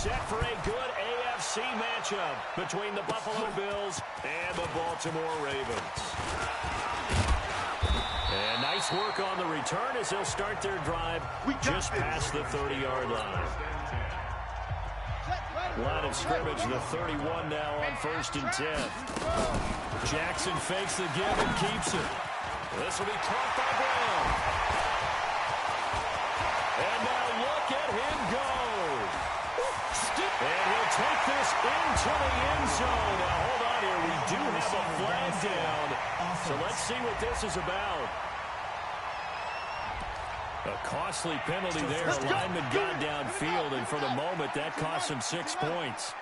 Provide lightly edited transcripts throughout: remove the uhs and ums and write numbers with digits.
set for a good AFC matchup between the Buffalo Bills and the Baltimore Ravens. And nice work on the return as they'll start their drive just past the 30-yard line. Line of scrimmage, the 31 now on 1st and 10. Jackson fakes the give and keeps it. This will be caught by Brown. And now look at him go. And he'll take this into the end zone. Now hold on here. We do have a flag down. So let's see what this is about. A costly penalty there. A lineman got downfield, and for the moment, that cost him 6 points.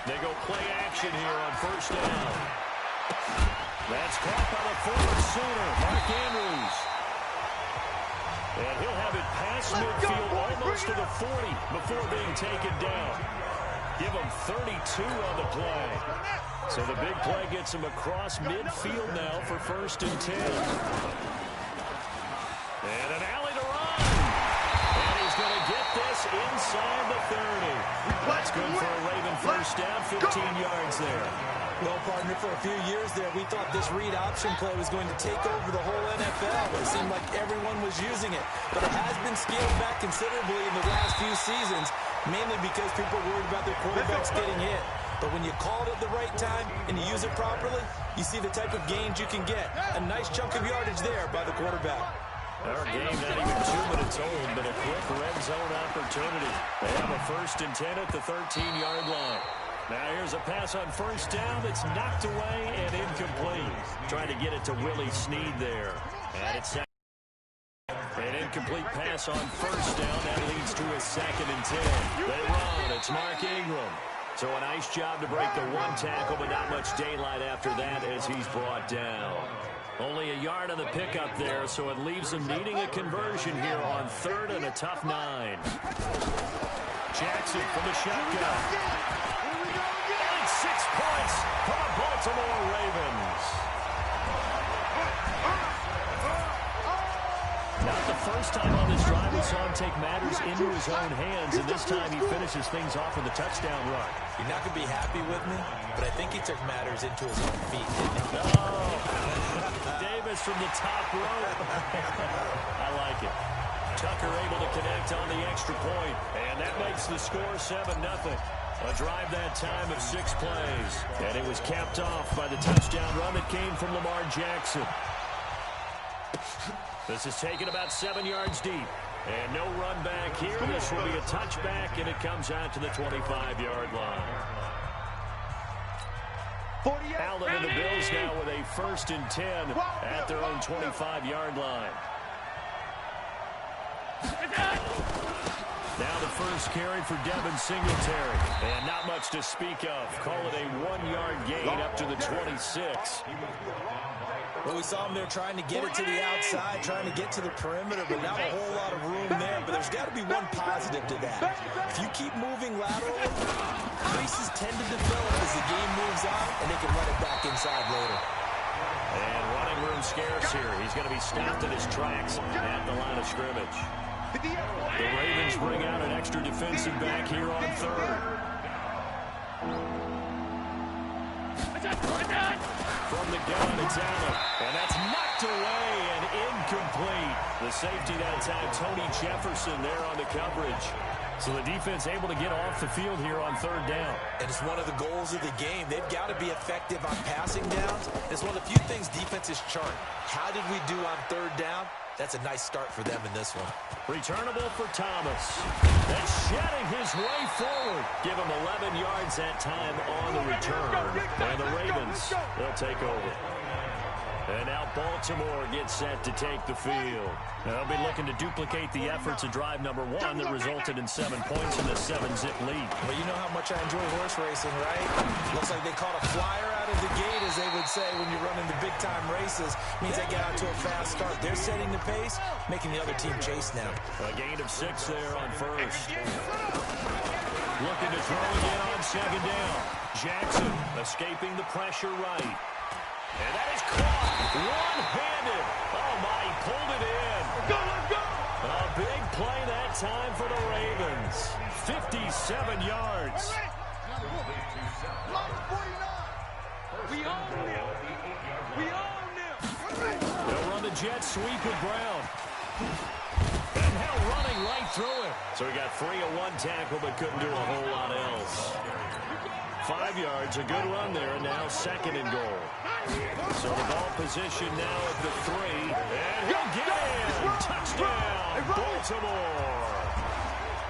They go play action here on 1st down. That's caught by the former Sooner, Mark Andrews. And he'll have it past midfield almost to the 40 before being taken down. Give him 32 on the play. So the big play gets him across midfield now for 1st and 10. And an alley to run. And he's going to get this inside the 30. That's good for a Raven 1st down, 15 yards there. Well, partner, for a few years there, we thought this read option play was going to take over the whole NFL. It seemed like everyone was using it. But it has been scaled back considerably in the last few seasons, mainly because people are worried about their quarterbacks getting hit. But when you call it at the right time and you use it properly, you see the type of gains you can get. A nice chunk of yardage there by the quarterback. Our game not even 2 minutes old, but a quick red zone opportunity. They have a 1st and 10 at the 13-yard line. Now here's a pass on 1st down that's knocked away and incomplete. Trying to get it to Willie Snead there. And it's an incomplete pass on 1st down. That leads to a 2nd and 10. They run. It's Mark Ingram. So a nice job to break the one tackle, but not much daylight after that as he's brought down. Only a yard on the pickup there, so it leaves him needing a conversion here on 3rd and a tough 9. Jackson from the shotgun. 6 points for the Baltimore Ravens. Not the first time on this drive we saw him take matters into his own hands, and this time he finishes things off with a touchdown run. You're not going to be happy with me, but I think he took matters into his own feet, didn't he? Oh, Davis from the top rope. I like it. Tucker able to connect on the extra point, and that makes the score 7-0. A drive that time of 6 plays. And it was capped off by the touchdown run that came from Lamar Jackson. This is taken about 7 yards deep. And no run back here. This will be a touchback, and it comes out to the 25-yard line. Allen and the Bills now with a 1st and 10 at their own 25-yard line. Now the first carry for Devin Singletary. And not much to speak of. Call it a 1-yard gain up to the 26. Well, we saw him there trying to get it to the outside, trying to get to the perimeter, but not a whole lot of room there. But there's got to be one positive to that. If you keep moving laterally, creases tend to develop as the game moves on, and they can run it back inside later. And running room scarce here. He's going to be stopped in his tracks at the line of scrimmage. The Ravens bring out an extra defensive back here on 3rd. From the gun, it's Allen. And that's knocked away and incomplete. The safety that time, Tony Jefferson there on the coverage. So the defense able to get off the field here on 3rd down. And it's one of the goals of the game. They've got to be effective on passing downs. It's one of the few things defenses chart. How did we do on 3rd down? That's a nice start for them in this one. Returnable for Thomas. That's shedding his way forward. Give him 11 yards that time on the return. And the Ravens, they'll take over. And now Baltimore gets set to take the field. They'll be looking to duplicate the efforts of drive number 1 that resulted in 7 points in the 7-zip lead. Well, you know how much I enjoy horse racing, right? Looks like they caught a flyer out of the gate, as they would say when you're running the big-time races. Means they get out to a fast start. They're setting the pace, making the other team chase now. A gain of 6 there on 1st. Looking to throw again on 2nd down. Jackson escaping the pressure right. And that is caught one-handed. Oh, my, he pulled it in. Let's go, let's go. A big play that time for the Ravens. 56 47 yards. We own them. We own them. They'll run the jet sweep with Brown. And now running right through it. So he got 3 on 1 tackle, but couldn't do a whole lot else. 5 yards, a good run there, and now 2nd and goal. So the ball position now at the 3. And he'll get in. Touchdown, Baltimore.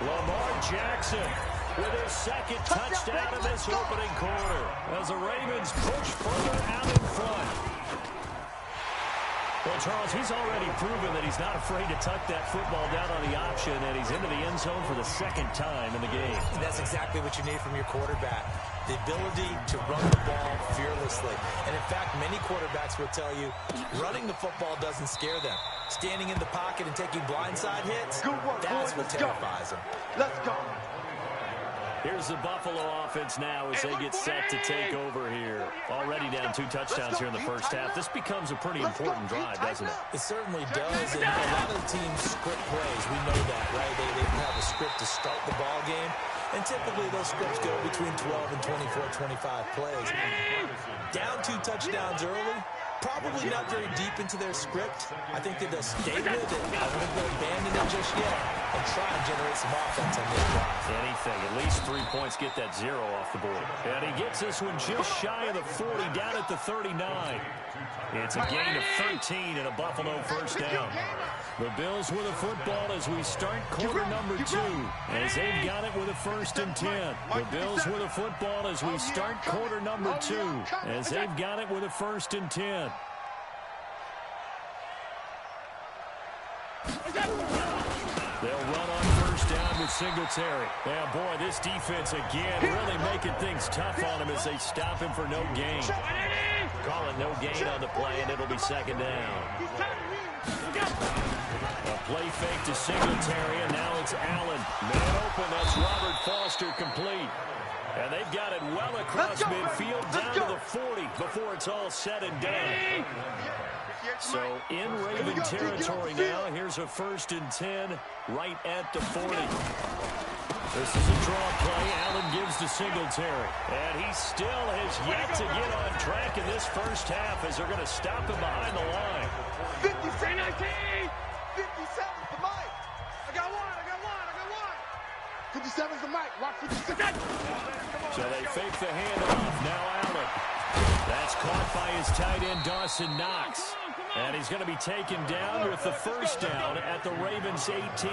Lamar Jackson with his 2nd touchdown in this opening quarter as the Ravens push further out in front. Well, Charles, he's already proven that he's not afraid to tuck that football down on the option, and he's into the end zone for the 2nd time in the game. That's exactly what you need from your quarterback, the ability to run the ball fearlessly. And, in fact, many quarterbacks will tell you running the football doesn't scare them. Standing in the pocket and taking blindside hits, that's what terrifies them. Let's go. Here's the Buffalo offense now as they get set to take over here. Already down 2 touchdowns here in the first half. This becomes a pretty important drive, doesn't it? It certainly does, and a lot of the teams script plays. We know that, right? They have a script to start the ball game, and typically those scripts go between 12 and 24, 25 plays. Down 2 touchdowns early, probably not very deep into their script. I think that they'll stay with it. I don't think they'll abandon it just yet and try and generate some offense on this drive. Anything, at least 3 points, get that 0 off the board. And he gets this one just shy of the 40, down at the 39. It's a gain of 13 and a Buffalo first down. The Bills with a football as we start quarter number 2, as they've got it with a 1st and 10. The Bills with a football as we start quarter number 2, as they've got it with a 1st and 10. They'll run on first down with Singletary. Yeah, boy, this defense again really making things tough on him as they stop him for no gain. Call it no gain on the play, and it'll be 2nd down. A play fake to Singletary, and now it's Allen. Man open, that's Robert Foster complete. And they've got it well across midfield down to the 40 before it's all said and done. So in Raven territory now, here's a 1st and 10 right at the 40. This is a draw play. Allen gives to Singletary. And he still has yet to get on track in this first half as they're going to stop him behind the line. 57 the mic. I got one. 57's the mic. Watch 56. So they fake the handoff. Now Allen. That's caught by his tight end, Dawson Knox. And he's going to be taken down with the first down at the Ravens 18.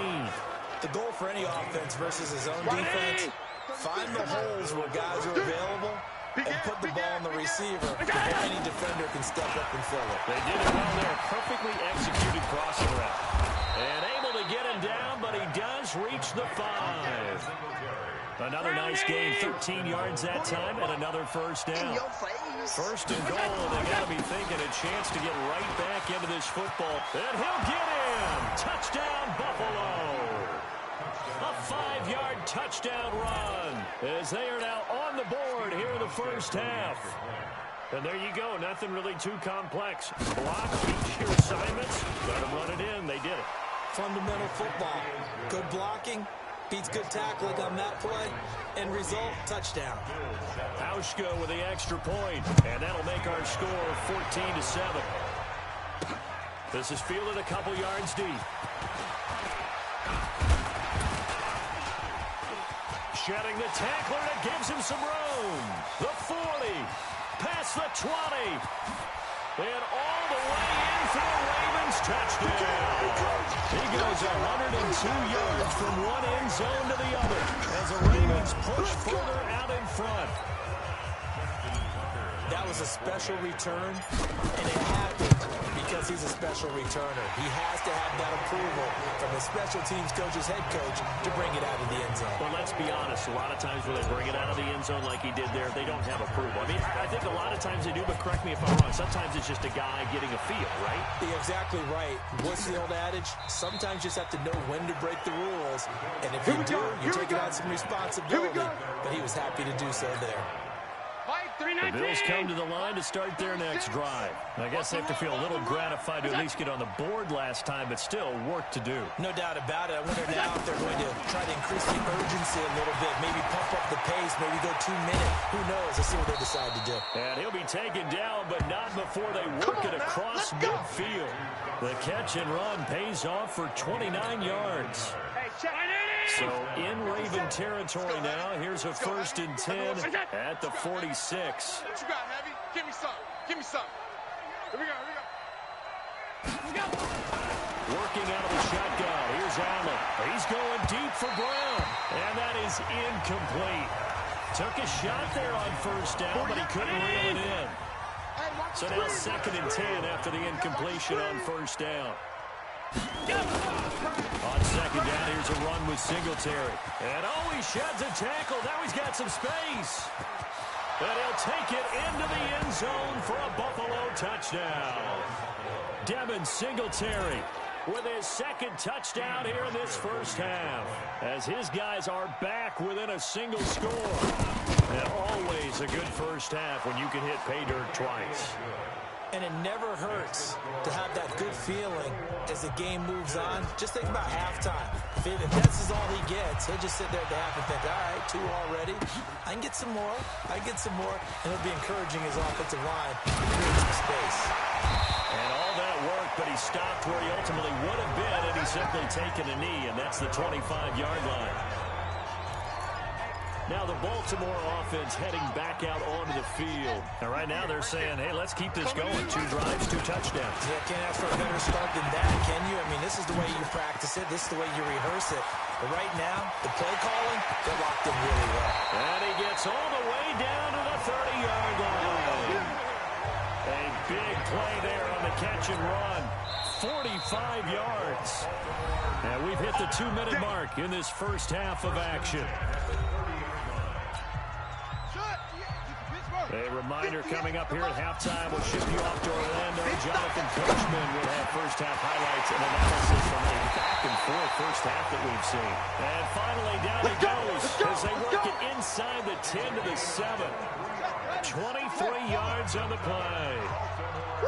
The goal for any offense versus his own defense, find the holes where guys are available and put the ball on the receiver before any defender can step up and fill it. They did it well there. Perfectly executed crossing route. And able to get him down, but he does reach the 5. Another nice gain, 13 yards that time, and another first down. 1st and goal, they got to be thinking a chance to get right back into this football. And he'll get in. Touchdown, Buffalo. A 5-yard touchdown run as they are now on the board here in the first half. And there you go, nothing really too complex. Block, beat your assignments, let them run it in. They did it. Fundamental football. Good blocking. Beats good tackling on that play. End result, touchdown. Hauschka with the extra point, and that'll make our score 14-7. This is fielded a couple yards deep. Shedding the tackler, that gives him some room. The 40, past the 20, and all the way in for the Ravens touchdown. He goes 102 yards from one end zone to the other as the Ravens push further out in front. That was a special return, and it happened because he's a special returner. He has to have that approval from the special teams coach's head coach to bring it out of the end zone. Well, let's be honest. A lot of times when they bring it out of the end zone like he did there, they don't have approval. I mean, I think a lot of times they do, but correct me if I'm wrong. Sometimes it's just a guy getting a feel, right? You're exactly right. What's the old adage? Sometimes you just have to know when to break the rules. And if you do, you're taking on some responsibility. But he was happy to do so there. Mike The Bills come to the line to start their next drive. I guess they have to feel a little gratified to at least get on the board last time, but still work to do. No doubt about it. I wonder now if they're going to try to increase the urgency a little bit, maybe pump up the pace, maybe go 2 minutes. Who knows? Let's see what they decide to do. And he'll be taken down, but not before they work it across midfield. The catch and run pays off for 29 yards. So in Raven territory now, here's a 1st and 10 at the 46. What you got, Heavy? Give me some. Give me some. Here we go. Here we go. Working out of the shotgun. Here's Allen. He's going deep for Brown. And that is incomplete. Took a shot there on 1st down, but he couldn't reel it in. So now 2nd and 10 after the incompletion on 1st down. On 2nd down, here's a run with Singletary. And oh, he sheds a tackle. Now he's got some space. And he'll take it into the end zone for a Buffalo touchdown. Devin Singletary with his 2nd touchdown here in this 1st half, as his guys are back within a single score. And always a good 1st half when you can hit pay dirt twice. And it never hurts to have that good feeling as the game moves on. Just think about halftime. If this is all he gets, he'll just sit there at the half and think, all right, 2 already. I can get some more. I can get some more. And he'll be encouraging his offensive line to create some space. And all that work, but he stopped where he ultimately would have been, and he's simply taken a knee, and that's the 25-yard line. Now the Baltimore offense heading back out onto the field. And right now they're saying, hey, let's keep this going. 2 drives, 2 touchdowns. Yeah, can't ask for a better start than that, can you? I mean, this is the way you practice it. This is the way you rehearse it. But right now, the play calling, they're locked in really well. And he gets all the way down to the 30-yard line. A big play there on the catch and run. 45 yards. And we've hit the 2-minute mark in this 1st half of action. A reminder coming up here at halftime. We'll ship you off to Orlando. Jonathan Coachman will have 1st half highlights and analysis from a back-and-forth 1st half that we've seen. And finally, down he goes as they work it inside the 10 to the 7. 23 yards on the play.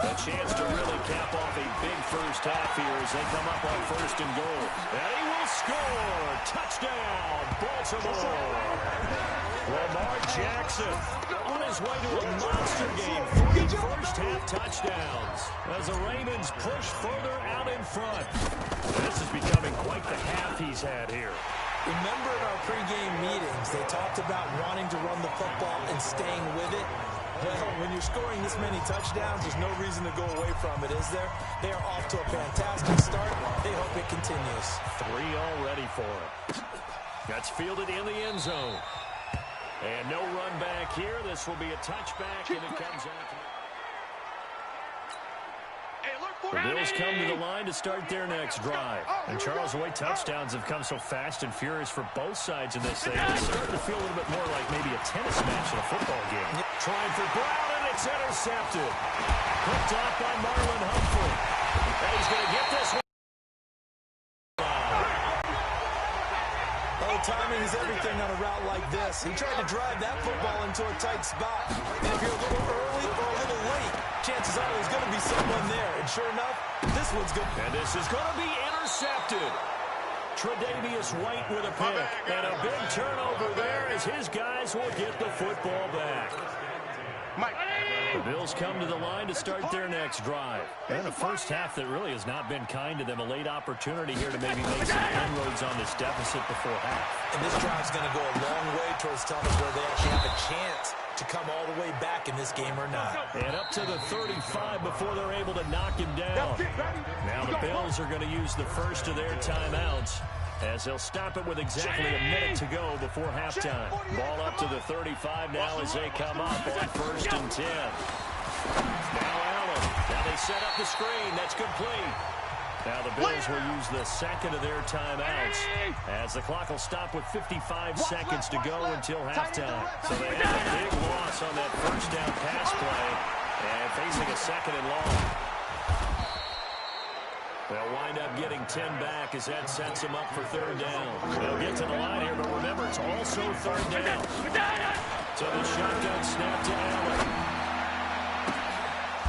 A chance to really cap off a big 1st half here as they come up on 1st and goal. And he will score. Touchdown, Baltimore. Lamar Jackson on his way to a monster game. 3 1st half touchdowns as the Ravens push further out in front. This is becoming quite the half he's had here. Remember in our pregame meetings, they talked about wanting to run the football and staying with it. Well, when you're scoring this many touchdowns, there's no reason to go away from it, is there? They are off to a fantastic start. They hope it continues. 3 already for him. That's fielded in the end zone. And no run back here. This will be a touchback, and it comes out. The Bills come to the line to start their next drive. And Charles, the way touchdowns have come so fast and furious for both sides in this thing, it's starting to feel a little bit more like maybe a tennis match in a football game. Trying for Brown, and it's intercepted. Picked off by Marlon Humphrey. And he's going to get this one. Timing is everything on a route like this. He tried to drive that football into a tight spot. And if you're a little early or a little late, chances are there's going to be someone there. And sure enough, this one's good. And this is going to be intercepted. Tre'Davious White with a pick. And a big turnover there as his guys will get the football back. The Bills come to the line to start their next drive. And a 1st half that really has not been kind to them. A late opportunity here to maybe make some inroads on this deficit before half. And this drive's going to go a long way towards telling us whether they actually have a chance to come all the way back in this game or not. And up to the 35 before they're able to knock him down. Now the Bills are going to use the first of their timeouts, as they'll stop it with exactly a minute to go before halftime. Ball up to the 35 now as they come up on 1st and 10. Now Allen. Now they set up the screen. That's complete. Now the Bills will use the 2nd of their timeouts, as the clock will stop with 55 seconds to go until halftime. So they have a big loss on that 1st down pass play, and facing a 2nd and long. They'll wind up getting 10 back as that sets them up for 3rd down. They'll get to the line here, but remember, it's also 3rd down. So the shotgun snap to Allen.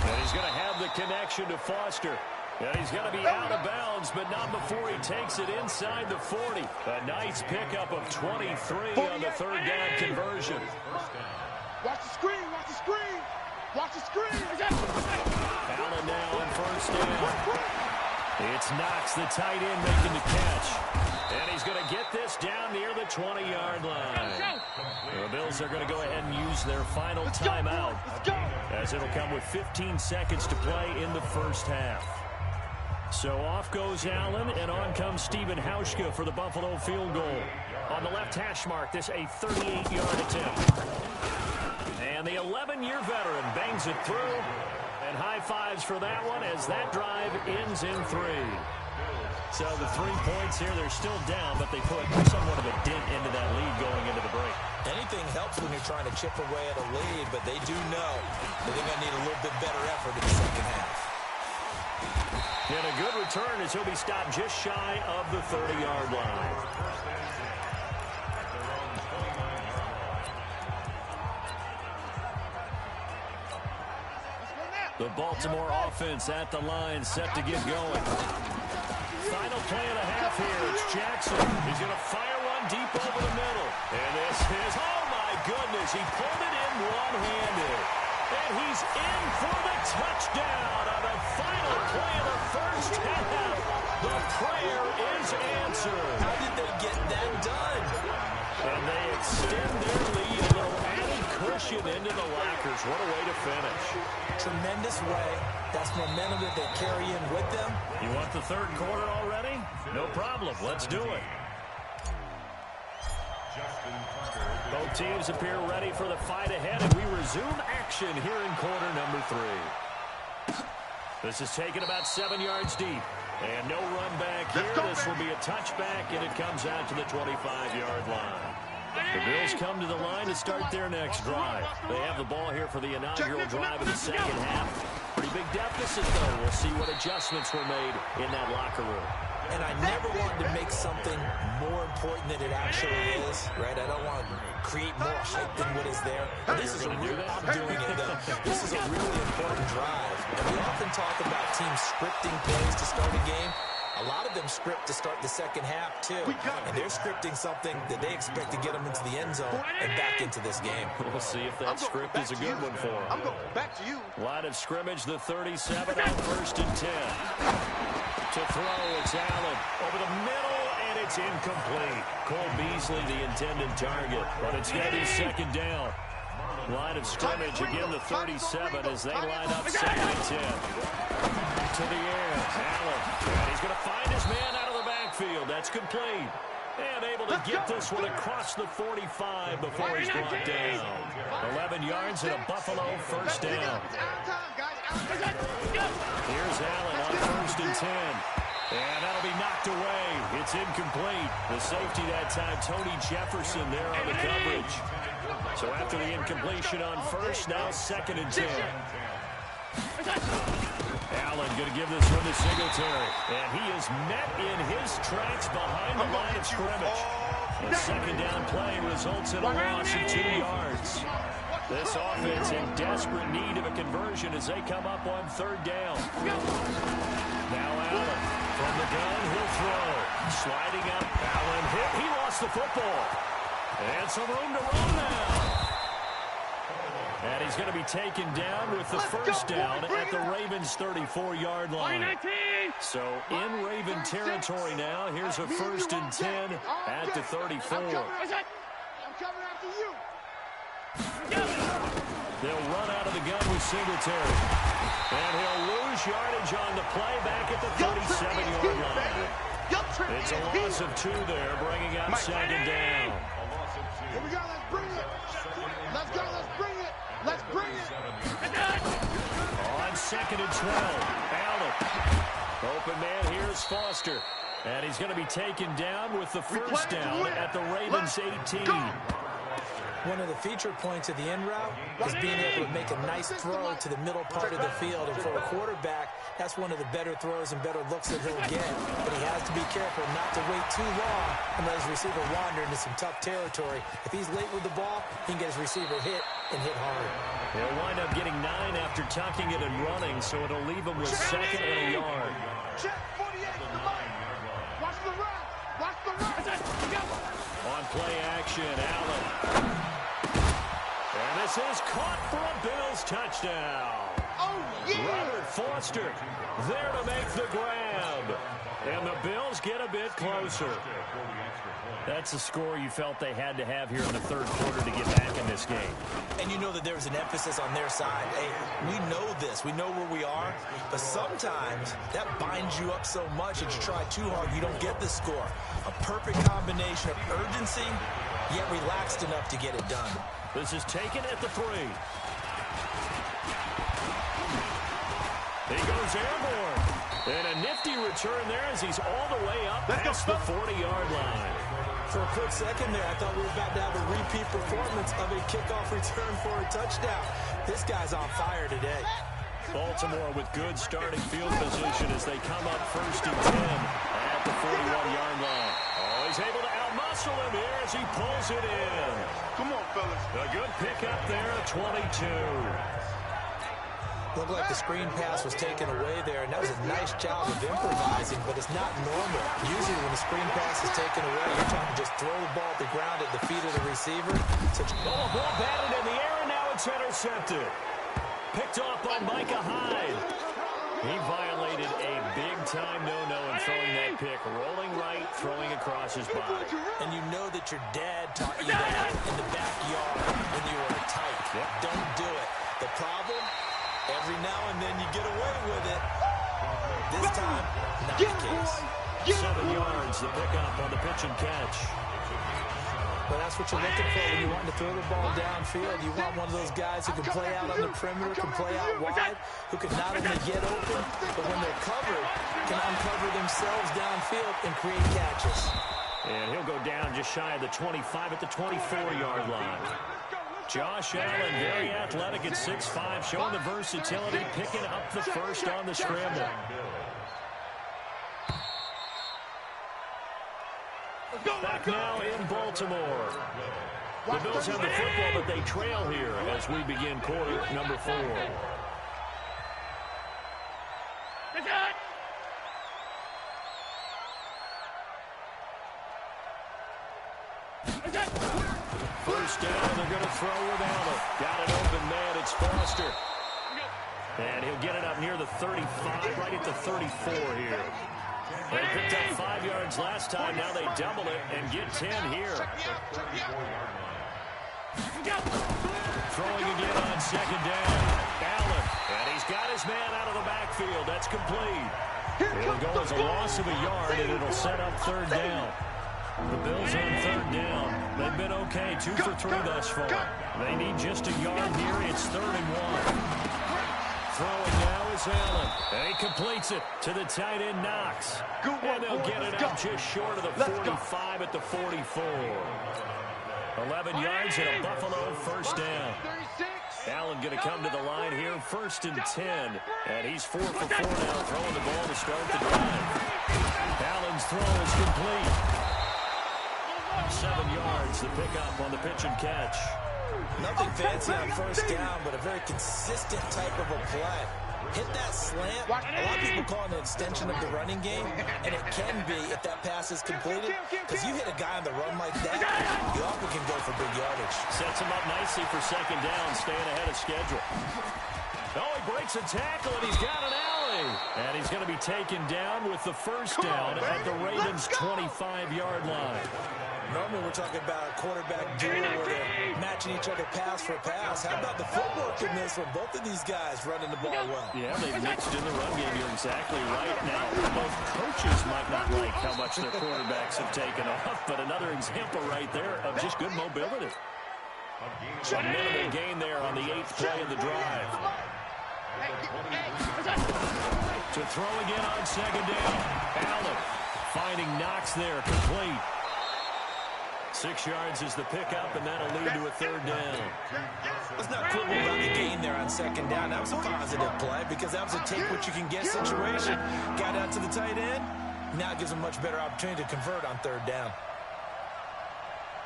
And he's going to have the connection to Foster. And he's going to be out of bounds, but not before he takes it inside the 40. A nice pickup of 23 on the third down conversion. Watch the screen, watch the screen. Watch the screen. Allen now on first down. It's Knox, the tight end, making the catch. And he's going to get this down near the 20-yard line. The Bills are going to go ahead and use their final timeout, as it'll come with 15 seconds to play in the first half. So off goes Allen, and on comes Stephen Hauschka for the Buffalo field goal. On the left hash mark, this a 38-yard attempt. And the 11-year veteran bangs it through. And high fives for that one as that drive ends in 3. So the 3 points here, they're still down, but they put somewhat of a dent into that lead going into the break. Anything helps when you're trying to chip away at a lead, but they do know that they're going to need a little bit better effort in the second half. And a good return as he'll be stopped just shy of the 30-yard line. The Baltimore offense at the line, set to get going. Final play of the half here. It's Jackson. He's going to fire one deep over the middle. And this is, oh my goodness, he pulled it in one-handed. And he's in for the touchdown on the final play of the first half. The prayer is answered. How did they get that done? And they extend their lead, a little added cushion into the lockers. What a way to finish. Tremendous way. That's momentum that they carry in with them. You want the third quarter already? No problem. Let's do it. Both teams appear ready for the fight ahead, and we resume action here in quarter number 3. This is taken about 7 yards deep. And no run back here. This will be a touchback, and it comes out to the 25-yard line. The Bills come to the line to start their next drive. They have the ball here for the inaugural drive of the second half. Pretty big deficit, though. We'll see what adjustments were made in that locker room. And I never wanted to make something more important than it actually is, right? I don't want to create more hype than what is there. But this is a real, I'm doing it, though. This is a really important drive. And we often talk about teams scripting plays to start a game. A lot of them script to start the second half, too. And they're scripting something that they expect to get them into the end zone and back into this game. We'll see if that script is a good one for them. I'm going back to you. Line of scrimmage, the 37 on first and 10. To throw, it's Allen. Over the middle, and it's incomplete. Cole Beasley, the intended target. But it's going to be second down. Line of scrimmage, again the 37 as they line up second and 10. To the air, Allen. And he's going to find his man out of the backfield. That's complete. And able to get this one across the 45 before he's brought down. 11 yards and a Buffalo first down. Here's Allen on first and 10. And that'll be knocked away. It's incomplete. The safety that time, Tony Jefferson there on the coverage. So after the incompletion on first, now second and 10. Allen going to give this one to Singletary. And he is met in his tracks behind the line of scrimmage. The second down play results in a loss of 2 yards. This offense in desperate need of a conversion as they come up on third down. Now Allen from the gun, he'll throw. Sliding up, Allen hit. He lost the football. And some room to run now. And he's going to be taken down with the first down at the Ravens' 34-yard line. So in Raven territory now. Here's a first and 10 at the 34. I'm coming after you. They'll run out of the gun with Singletary. And he'll lose yardage on the play back at the 37-yard line. It's a loss of 2 there, bringing up second down. Here we go, let's bring it. Let's go, let's bring it. Let's bring it. On second and 12, Allen. Open man, here's Foster. And he's going to be taken down with the first down at the Ravens' 18. One of the feature points of the in route is being able to make a nice throw to the middle part of the field. And for a quarterback, that's one of the better throws and better looks that he'll get. But he has to be careful not to wait too long and let his receiver wander into some tough territory. If he's late with the ball, he can get his receiver hit and hit hard. He'll wind up getting 9 after tucking it and running, so it'll leave him with 2nd and a yard. Check 48 to the line. Watch the route. Watch the route. On play action, Allen. And this is caught for a Bills touchdown. Oh, yeah. Robert Foster there to make the grab. And the Bills get a bit closer. That's the score you felt they had to have here in the third quarter to get back in this game. And you know that there was an emphasis on their side. Hey, we know this. We know where we are. But sometimes that binds you up so much that you try too hard, you don't get the score. A perfect combination of urgency, yet relaxed enough to get it done. This is taken at the 3. He goes airborne. And a nifty return there as he's all the way up past the 40-yard line. For a quick second there, I thought we were about to have a repeat performance of a kickoff return for a touchdown. This guy's on fire today. Baltimore with good starting field position as they come up 1st and 10 at the 41-yard line. Oh, he's able to outmuscle him here as he pulls it in. Come on, fellas. A good pickup there at 22. Looked like the screen pass was taken away there, and that was a nice job of improvising, but it's not normal. Usually when the screen pass is taken away, you're trying to just throw the ball at the ground at the feet of the receiver. Oh, ball batted in the air, and now it's intercepted. Picked off by Micah Hyde. He violated a big-time no-no in throwing that pick. Rolling right, throwing across his body. And you know that your dad taught you that in the backyard when you were a tyke. Yep. Don't do it. The problem? Every now and then you get away with it. This time, not the case. 7 yards, the pickup on the pitch and catch. But that's what you're looking for when you want to throw the ball downfield. You want one of those guys who can play out on the perimeter, can play out wide, who can not only get open, but when they're covered, can uncover themselves downfield and create catches. And he'll go down just shy of the 25 at the 24-yard line. Josh Allen, very athletic at 6'5", showing the versatility, picking up the first on the scramble. Back now in Baltimore. The Bills have the football, but they trail here as we begin quarter number 4. First down, they're going to throw without it. Got an open man, it's Foster. And he'll get it up near the 35, right at the 34 here. They picked up 5 yards last time, now they double it and get 10 here. Throwing again on 2nd down. Allen, and he's got his man out of the backfield. That's complete. It'll go as a loss of a yard, and it'll set up 3rd down. The Bills on 3rd down. They've been okay, 2 for 3 thus far. They need just a yard here. It's 3rd and 1. Throwing now is Allen. And he completes it to the tight end, Knox. And they'll get it up just short of the 45 at the 44. 11 yards and a Buffalo first down. Allen going to come to the line here, 1st and 10. And he's 4 for 4 now, throwing the ball to start the drive. Allen's throw is complete. 7 yards, the pickup on the pitch and catch. Nothing fancy on 1st down, but a very consistent type of a play. Hit that slant. A lot of people call it an extension of the running game, and it can be if that pass is completed, because you hit a guy on the run like that, you often can go for big yardage. Sets him up nicely for 2nd down, staying ahead of schedule. Oh, he breaks a tackle, and he's got an alley. And he's going to be taken down with the 1st down at the Ravens' 25-yard line. Normally we're talking about a quarterback duel where they're matching each other pass for pass. How about the footwork in this one? Both of these guys running the ball well. Yeah, they've mixed in the run game. You're exactly right. Now, both coaches might not like how much their quarterbacks have taken off, but another example right there of just good mobility. A minimal gain there on the 8th play of the drive. To throw again on 2nd down. Allen finding Knox there, complete. 6 yards is the pickup, and that'll lead to a third down. Let's not quibble about the gain there on second down. That was a positive play because that was a take-what-you-can-get situation. Got out to the tight end. Now it gives them a much better opportunity to convert on third down.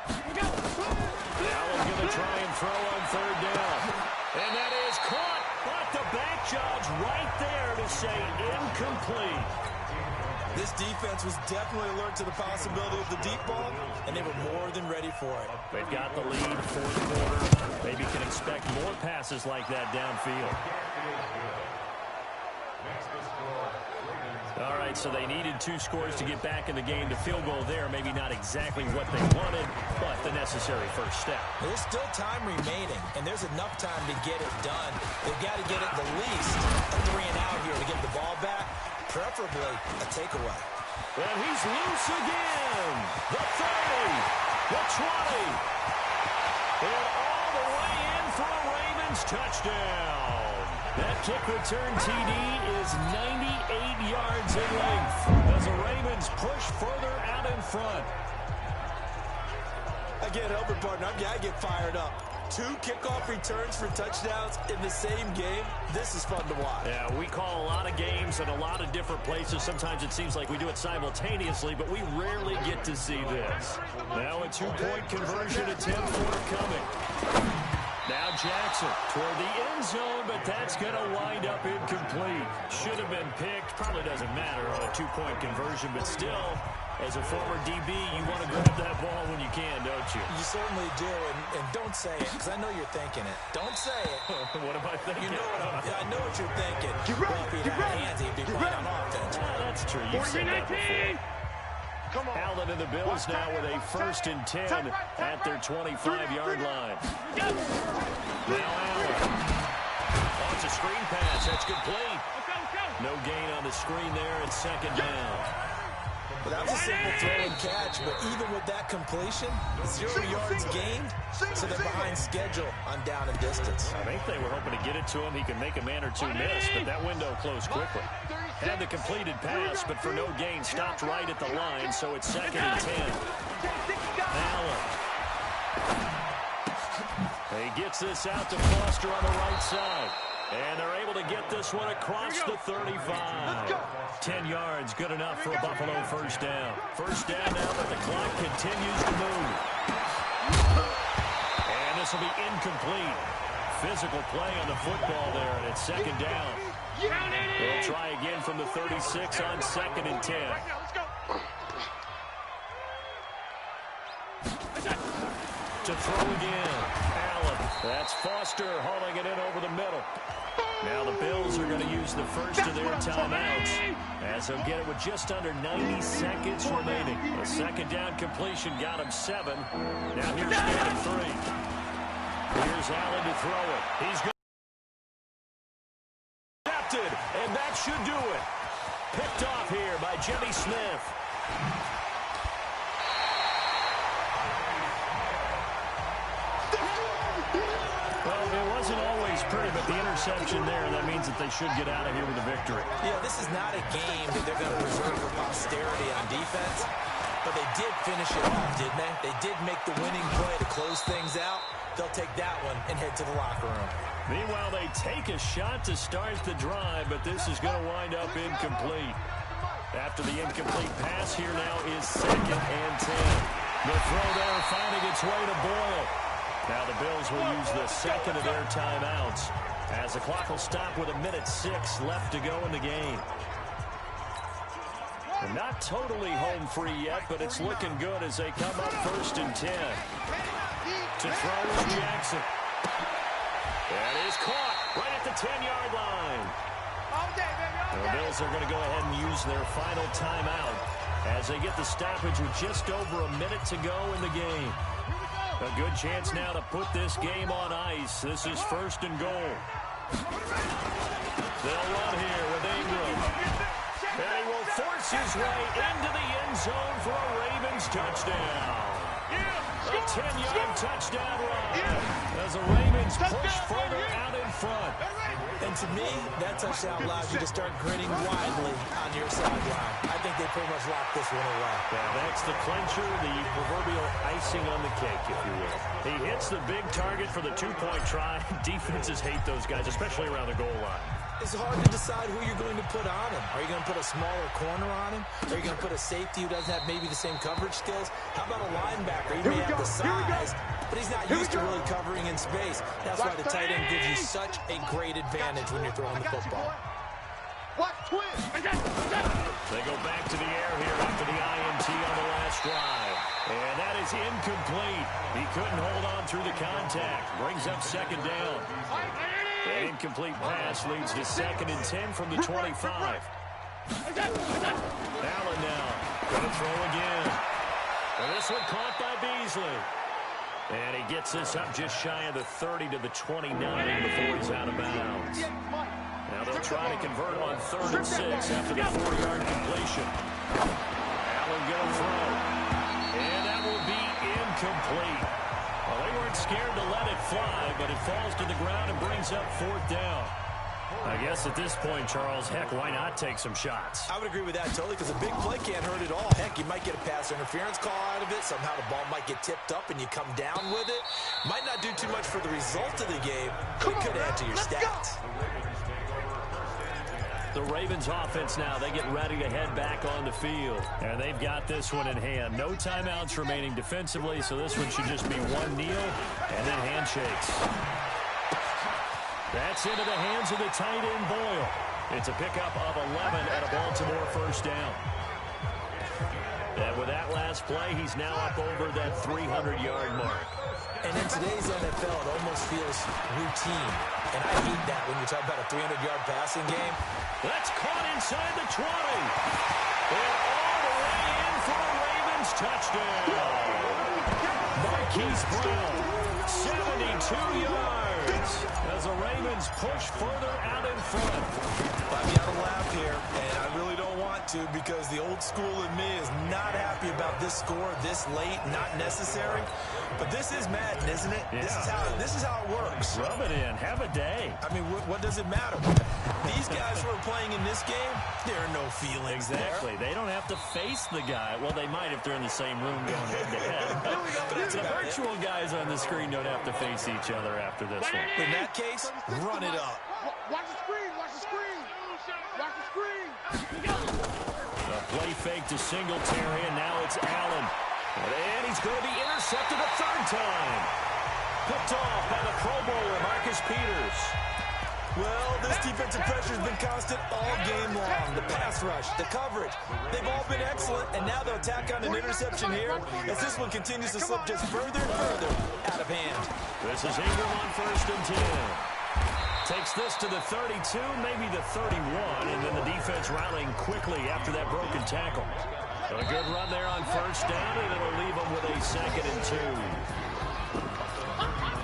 Allen going to try and throw on third down. And that is caught, but the back judge right there to say incomplete. This defense was definitely alert to the possibility of the deep ball, and they were more than ready for it. They've got the lead, fourth quarter. Maybe can expect more passes like that downfield. All right, so they needed 2 scores to get back in the game. The field goal there, maybe not exactly what they wanted, but the necessary first step. There's still time remaining, and there's enough time to get it done. They've got to get it the least a 3-and-out here to get the ball back, preferably a takeaway. And he's loose again. The 30, the 20, and all the way in for a Ravens touchdown. That kick return TD is 98 yards in length as the Ravens push further out in front. I can't help it, partner. I get fired up. 2 kickoff returns for touchdowns in the same game. This is fun to watch. Yeah, we call a lot of games in a lot of different places. Sometimes it seems like we do it simultaneously, but we rarely get to see this. Now a 2-point conversion attempt forthcoming. Now Jackson toward the end zone, but that's going to wind up incomplete. Should have been picked. Probably doesn't matter on a 2-point conversion, but still, as a former DB, you want to grab that ball when you can, don't you? You certainly do, and don't say it, because I know you're thinking it. Don't say it. What am I thinking? You know I know what you're thinking. Well, if he had hands, he'd be playing on offense. That's true. You've said that before. Allen and the Bills now with a 1st and 10 at their 25-yard line. Now Allen. Oh, it's a screen pass. That's complete. No gain on the screen there. It's 2nd down. Well, that was a simple throw and catch, but even with that completion, 0 yards gained, so they're behind schedule on down and distance. I think they were hoping to get it to him. He could make a man or 2 miss, but that window closed quickly. Had the completed pass, but for no gain, stopped right at the line, so it's 2nd and 10. Allen. He gets this out to Foster on the right side. And they're able to get this one across the 35. 10 yards, good enough for a Buffalo 1st down. 1st down now, but the clock continues to move. And this will be incomplete. Physical play on the football there, and it's 2nd down. They'll try again from the 36 on 2nd and 10. To throw again. Allen. That's Foster hauling it in over the middle. Now the Bills are going to use the first of their timeouts as they'll get it with just under 90 seconds remaining. A 2nd down completion got him 7. Now here's 3rd and 3. Here's Allen to throw it. He's going intercepted, and that should do it. Picked off here by Jimmy Smith. Well, it wasn't always pretty, but the interception there, that means that they should get out of here with a victory. Yeah, this is not a game that they're going to preserve for posterity on defense, but they did finish it off, didn't they? They did make the winning play to close things out. They'll take that one and head to the locker room. Meanwhile, they take a shot to start the drive, but this is going to wind up incomplete. After the incomplete pass, here now is 2nd and 10. The throw there finding its way to Boyle. Now the Bills will use the 2nd of their timeouts as the clock will stop with 1:06 left to go in the game. And not totally home free yet, but it's looking good as they come up 1st and 10. To throw is Jackson. That is caught right at the 10-yard line. The Bills are going to go ahead and use their final timeout as they get the stoppage with just over a minute to go in the game. A good chance now to put this game on ice. This is 1st and goal. They'll run here with Ingram. And he will force his way into the end zone for a Ravens touchdown. A 10-yard touchdown run as the Ravens push further out in front. And to me, that touchdown allows you to start grinning widely on your sideline. I think they pretty much locked this one away. Yeah, that's the clincher, the proverbial icing on the cake, if you will. He hits the big target for the two-point try. Defenses hate those guys, especially around the goal line. It's hard to decide who you're going to put on him. Are you going to put a smaller corner on him? Are you going to put a safety who doesn't have maybe the same coverage skills? How about a linebacker? He may have the size, but he's not used to really covering in space. That's why the tight end gives you such a great advantage when you're throwing the football. Watch twist. They go back to the air here after the INT on the last drive. And that is incomplete. He couldn't hold on through the contact. Brings up second down. That incomplete pass leads to 2nd and 10 from the 25. Allen now. Going to throw again. And this one caught by Beasley. And he gets this up just shy of the 30 to the 29 before he's out of bounds. Now they'll try to convert on 3rd and 6 after the 4-yard completion. Allen going to throw. And that will be incomplete. Well, they weren't scared to let it fly, but it falls to the ground and brings up 4th down. I guess at this point, Charles, heck, why not take some shots? I would agree with that totally, because a big play can't hurt at all. Heck, you might get a pass interference call out of it. Somehow the ball might get tipped up and you come down with it. Might not do too much for the result of the game, but it could add to your stats. The Ravens offense now, they get ready to head back on the field. And they've got this one in hand. No timeouts remaining defensively, so this one should just be one kneel and then handshakes. That's into the hands of the tight end, Boyle. It's a pickup of 11 at a Baltimore first down. And with that last play, he's now up over that 300-yard mark. And in today's NFL, it almost feels routine. And I hate that when you talk about a 300-yard passing game. That's caught inside the 20. And all the way in for a Ravens touchdown. Marquise Brown, 72 yards. As the Ravens push further out in front. Let me out a laugh here, and I really don't want to, because the old school in me is not happy about this score this late, not necessary. But this is Madden, isn't it? Yeah. This is how it works. Rub it in. Have a day. I mean, what does it matter? These guys who are playing in this game, there are no feelings Exactly. there. They don't have to face the guy. Well, they might if they're in the same room going head-to-head. But the virtual guys on the screen don't have to face each other after this one. In that case, run it up. Watch the screen. Watch the screen. Watch the screen. A play fake to Singletary, and now it's Allen. And he's going to be intercepted a 3rd time. Picked off by the Pro Bowler, Marcus Peters. Well, this defensive pressure has been constant all game long. The pass rush, the coverage, they've all been excellent, and now they'll tack on an interception here as this one continues to slip just further and further out of hand. This is Ingram on 1st and 10. Takes this to the 32, maybe the 31, and then the defense rallying quickly after that broken tackle. A good run there on 1st down, and it'll leave them with a 2nd and 2.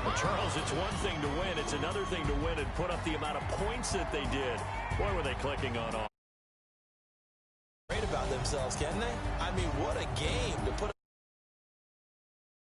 Well, Charles, it's one thing to win. It's another thing to win and put up the amount of points that they did. Boy, were they clicking on all. Great about themselves, can they? I mean, what a game to put